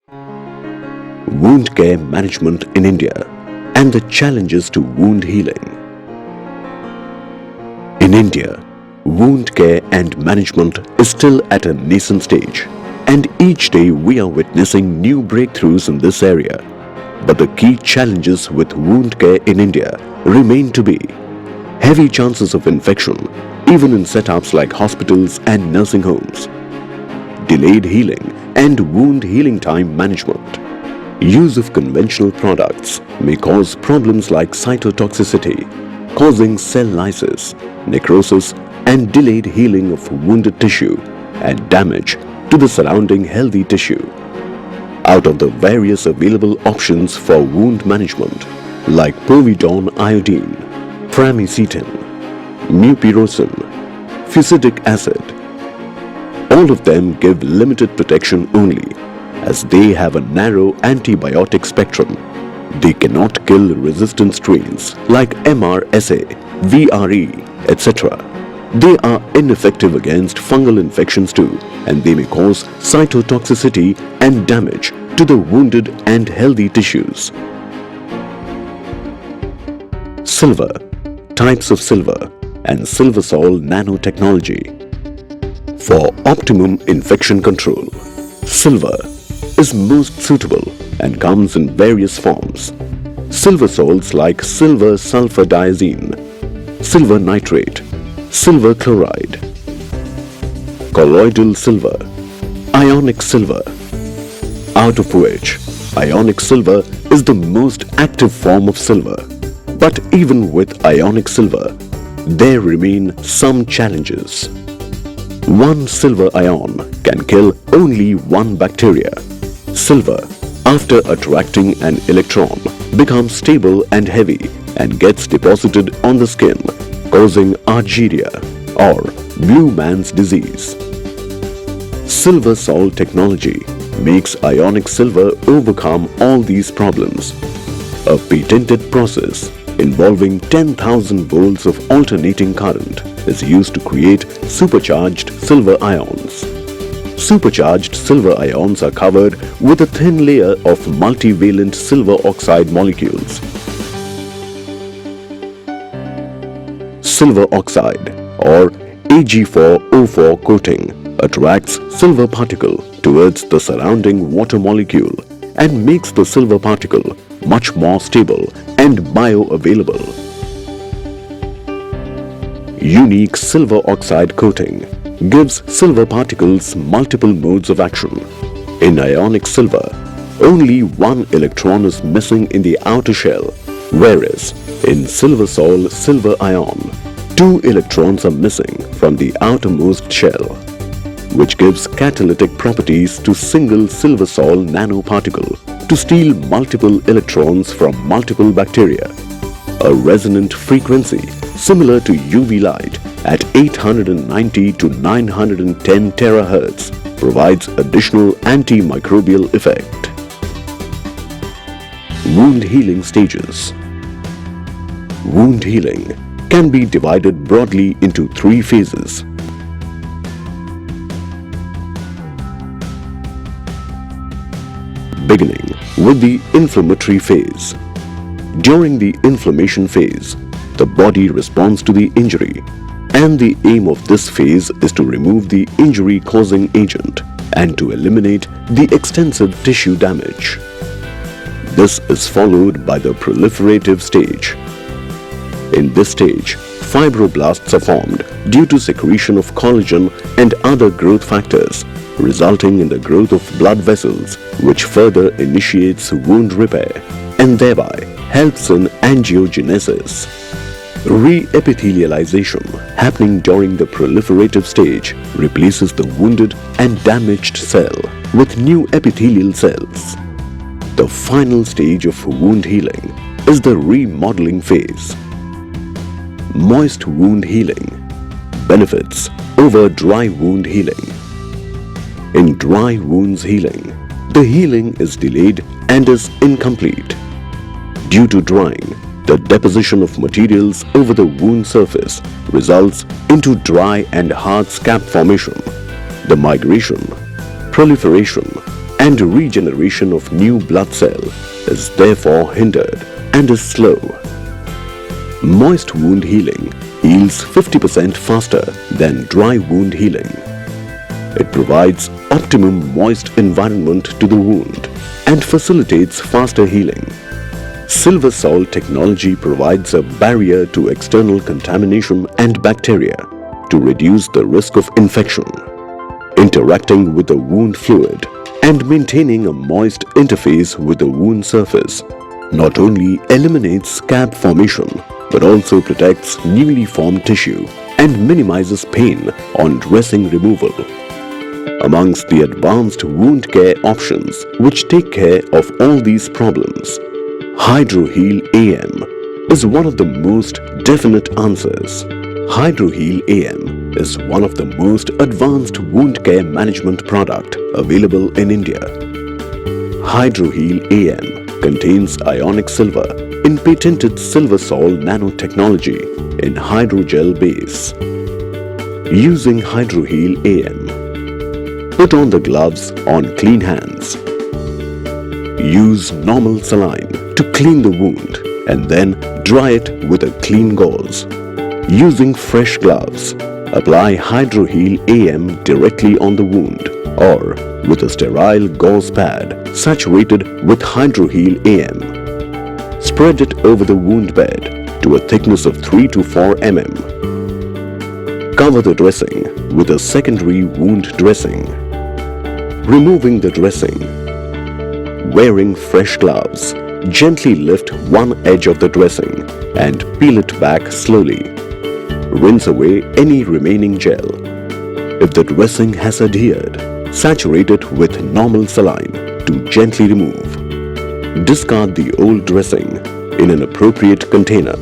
Wound care management in India and the challenges to wound healing. In India, wound care and management is still at a nascent stage, and each day we are witnessing new breakthroughs in this area. But the key challenges with wound care in India remain to be heavy chances of infection, even in setups like hospitals and nursing homes, delayed healing and wound healing time management. Use of conventional products may cause problems like cytotoxicity, causing cell lysis, necrosis and delayed healing of wounded tissue and damage to the surrounding healthy tissue. Out of the various available options for wound management like povidone iodine, framicetin, mupirocin, fusidic acid, all of them give limited protection only, as they have a narrow antibiotic spectrum. They cannot kill resistant strains like MRSA, VRE, etc. They are ineffective against fungal infections too, and they may cause cytotoxicity and damage to the wounded and healthy tissues. Silver, types of silver, and SilverSol nanotechnology. For optimum infection control, silver is most suitable and comes in various forms. Silver salts like silver sulfadiazine, silver nitrate, silver chloride, colloidal silver, ionic silver, out of which ionic silver is the most active form of silver. But even with ionic silver, there remain some challenges. One silver ion can kill only one bacteria. Silver, after attracting an electron, becomes stable and heavy and gets deposited on the skin, causing argyria or blue man's disease. SilverSol technology makes ionic silver overcome all these problems. A patented process involving 10,000 volts of alternating current is used to create supercharged silver ions. Supercharged silver ions are covered with a thin layer of multivalent silver oxide molecules. Silver oxide or Ag4O4 coating attracts silver particle towards the surrounding water molecule and makes the silver particle much more stable and bioavailable. Unique silver oxide coating gives silver particles multiple modes of action. In ionic silver, only one electron is missing in the outer shell, whereas in SilverSol silver ion, 2 electrons are missing from the outermost shell, which gives catalytic properties to single SilverSol nanoparticle to steal multiple electrons from multiple bacteria. A resonant frequency similar to UV light at 890 to 910 terahertz provides additional antimicrobial effect. Wound healing stages. Wound healing can be divided broadly into 3 phases. Beginning with the inflammatory phase. During the inflammation phase, the body responds to the injury, and the aim of this phase is to remove the injury-causing agent and to eliminate the extensive tissue damage. This is followed by the proliferative stage. In this stage, fibroblasts are formed due to secretion of collagen and other growth factors, resulting in the growth of blood vessels, which further initiates wound repair and thereby helps in angiogenesis. Re-epithelialization happening during the proliferative stage replaces the wounded and damaged cell with new epithelial cells. The final stage of wound healing is the remodeling phase. Moist wound healing benefits over dry wound healing. In dry wounds healing, the healing is delayed and is incomplete. Due to drying, the deposition of materials over the wound surface results into dry and hard scab formation. The migration, proliferation and regeneration of new blood cell is therefore hindered and is slow. Moist wound healing heals 50% faster than dry wound healing. It provides optimum moist environment to the wound and facilitates faster healing. Silver salt technology provides a barrier to external contamination and bacteria to reduce the risk of infection. Interacting with the wound fluid and maintaining a moist interface with the wound surface not only eliminates scab formation but also protects newly formed tissue and minimizes pain on dressing removal. Amongst the advanced wound care options which take care of all these problems, HydroHeal AM is one of the most definite answers. HydroHeal AM is one of the most advanced wound care management product available in India. HydroHeal AM contains ionic silver in patented silver sol nanotechnology in hydrogel base. Using HydroHeal AM, put on the gloves on clean hands. Use normal saline to clean the wound and then dry it with a clean gauze. Using fresh gloves, apply HydroHeal AM directly on the wound or with a sterile gauze pad saturated with HydroHeal AM. Spread it over the wound bed to a thickness of 3 to 4 mm. Cover the dressing with a secondary wound dressing. Removing the dressing. Wearing fresh gloves, gently lift one edge of the dressing and peel it back slowly. Rinse away any remaining gel. If the dressing has adhered, saturate it with normal saline to gently remove. Discard the old dressing in an appropriate container.